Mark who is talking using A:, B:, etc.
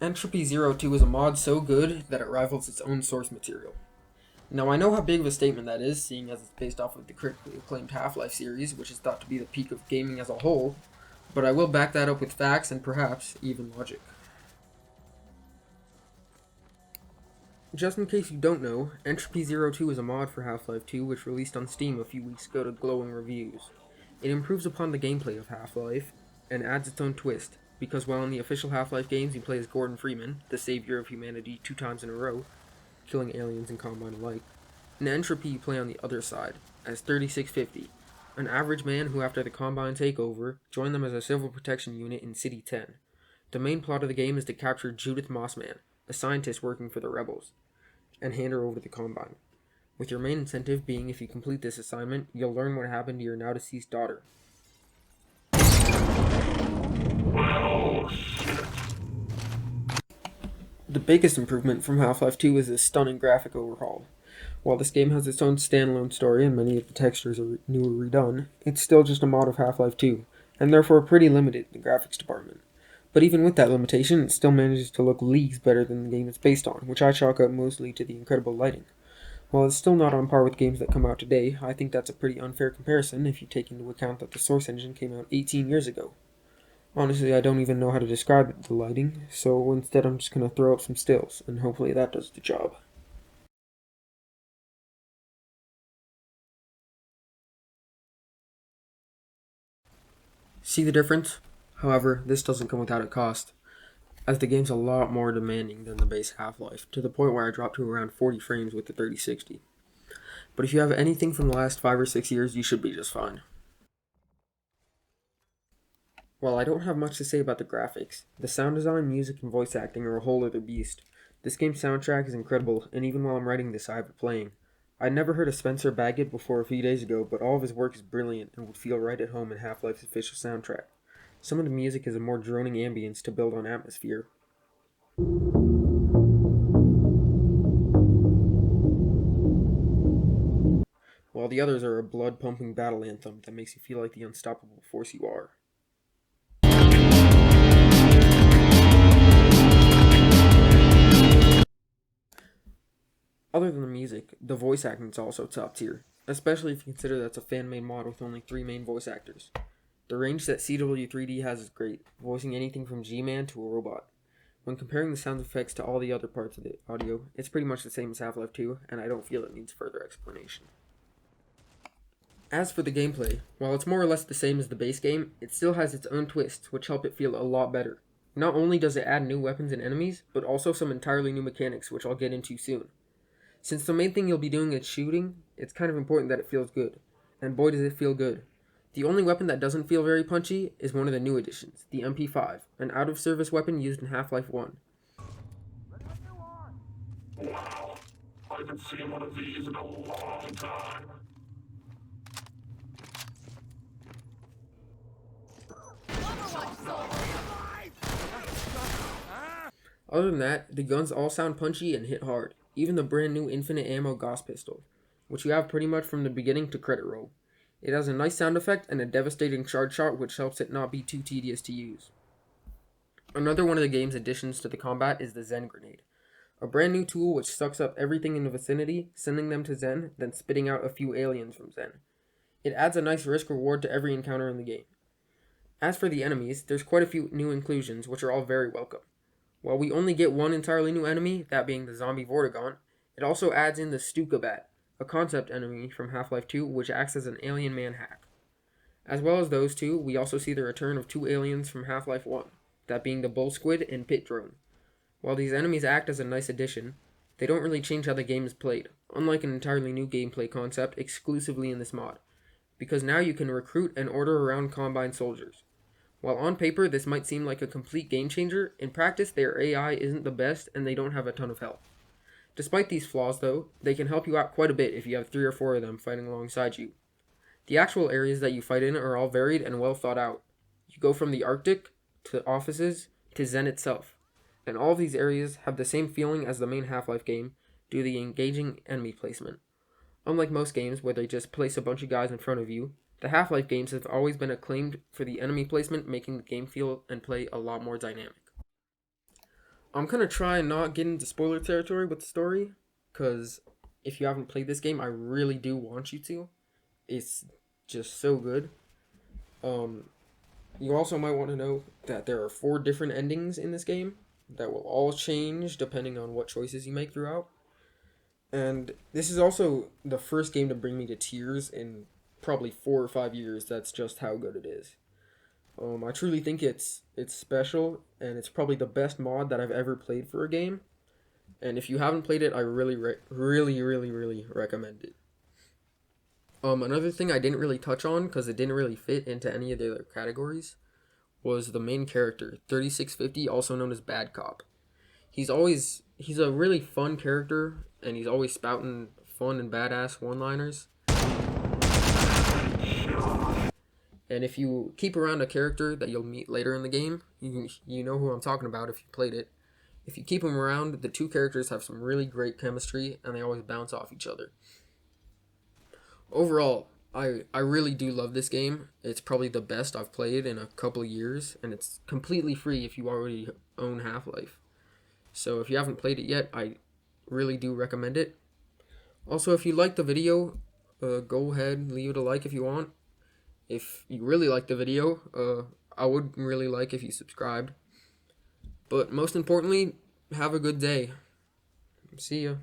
A: Entropy 02 is a mod so good that it rivals its own source material. Now, I know how big of a statement that is, seeing as it's based off of the critically acclaimed Half-Life series, which is thought to be the peak of gaming as a whole, but I will back that up with facts and perhaps even logic. Just in case you don't know, Entropy 02 is a mod for Half-Life 2 which released on Steam a few weeks ago to glowing reviews. It improves upon the gameplay of Half-Life and adds its own twist, because while in the official Half-Life games you play as Gordon Freeman, the savior of humanity 2 times in a row, killing aliens and Combine alike, in Entropy you play on the other side, as 3650, an average man who after the Combine takeover, joined them as a civil protection unit in City 10. The main plot of the game is to capture Judith Mossman, a scientist working for the rebels, and hand her over to the Combine, with your main incentive being if you complete this assignment, you'll learn what happened to your now deceased daughter.
B: Well, shit.
A: The biggest improvement from Half-Life 2 is this stunning graphic overhaul. While this game has its own standalone story and many of the textures are new or redone, it's still just a mod of Half-Life 2, and therefore pretty limited in the graphics department. But even with that limitation, it still manages to look leagues better than the game it's based on, which I chalk up mostly to the incredible lighting. While it's still not on par with games that come out today, I think that's a pretty unfair comparison if you take into account that the Source engine came out 18 years ago. Honestly, I don't even know how to describe the lighting, so instead I'm just going to throw up some stills, and hopefully that does the job. See the difference? However, this doesn't come without a cost, as the game's a lot more demanding than the base Half-Life, to the point where I dropped to around 40 frames with the 3060. But if you have anything from the last 5 or 6 years, you should be just fine. While I don't have much to say about the graphics, the sound design, music, and voice acting are a whole other beast. This game's soundtrack is incredible, and even while I'm writing this, I have it playing. I'd never heard of Spencer Baggett before a few days ago, but all of his work is brilliant and would feel right at home in Half-Life's official soundtrack. Some of the music is a more droning ambience to build on atmosphere, while the others are a blood-pumping battle anthem that makes you feel like the unstoppable force you are. Other than the music, the voice acting is also top tier, especially if you consider that's a fan-made mod with only 3 main voice actors. The range that CW3D has is great, voicing anything from G-Man to a robot. When comparing the sound effects to all the other parts of the audio, it's pretty much the same as Half-Life 2, and I don't feel it needs further explanation. As for the gameplay, while it's more or less the same as the base game, it still has its own twists, which help it feel a lot better. Not only does it add new weapons and enemies, but also some entirely new mechanics, which I'll get into soon. Since the main thing you'll be doing is shooting, it's kind of important that it feels good. And boy does it feel good. The only weapon that doesn't feel very punchy is one of the new additions, the MP5, an out-of-service weapon used in Half-Life 1.
B: Wow. I haven't seen one of these in a long time.
A: Other than that, the guns all sound punchy and hit hard, even the brand new infinite ammo Gauss pistol, which you have pretty much from the beginning to credit roll. It has a nice sound effect and a devastating charge shot which helps it not be too tedious to use. Another one of the game's additions to the combat is the Zen grenade, a brand new tool which sucks up everything in the vicinity, sending them to Zen, then spitting out a few aliens from Zen. It adds a nice risk reward to every encounter in the game. As for the enemies, there's quite a few new inclusions which are all very welcome. While we only get one entirely new enemy, that being the zombie Vortigaunt, it also adds in the Stukabat, a concept enemy from Half-Life 2 which acts as an alien man hack. As well as those two, we also see the return of 2 aliens from Half-Life 1, that being the Bull Squid and Pit Drone. While these enemies act as a nice addition, they don't really change how the game is played, unlike an entirely new gameplay concept exclusively in this mod, because now you can recruit and order around Combine soldiers. While on paper this might seem like a complete game changer, in practice their AI isn't the best and they don't have a ton of health. Despite these flaws though, they can help you out quite a bit if you have 3 or 4 of them fighting alongside you. The actual areas that you fight in are all varied and well thought out. You go from the Arctic, to offices, to Zen itself, and all of these areas have the same feeling as the main Half-Life game due to the engaging enemy placement. Unlike most games where they just place a bunch of guys in front of you, the Half-Life games have always been acclaimed for the enemy placement, making the game feel and play a lot more dynamic. I'm gonna try and not get into spoiler territory with the story, because if you haven't played this game, I really do want you to. It's just so good. Um, you also might want to know that there are four different endings in this game that will all change depending on what choices you make throughout. And this is also the first game to bring me to tears in probably 4 or 5 years. That's just how good it is. I truly think it's special, and it's probably the best mod that I've ever played for a game. And if you haven't played it, I really recommend it. Another thing I didn't really touch on because it didn't really fit into any of the other categories was the main character, 3650, also known as Bad Cop. He's a really fun character, and he's always spouting fun and badass one-liners. And if you keep around a character that you'll meet later in the game, you know who I'm talking about if you played it. If you keep them around, the two characters have some really great chemistry, and they always bounce off each other. Overall, I really do love this game. It's probably the best I've played in a couple of years, and it's completely free if you already own Half-Life. So if you haven't played it yet, I really do recommend it. Also, if you like the video, go ahead, leave it a like if you want. If you really like the video, I would really like if you subscribed. But most importantly, have a good day. See ya.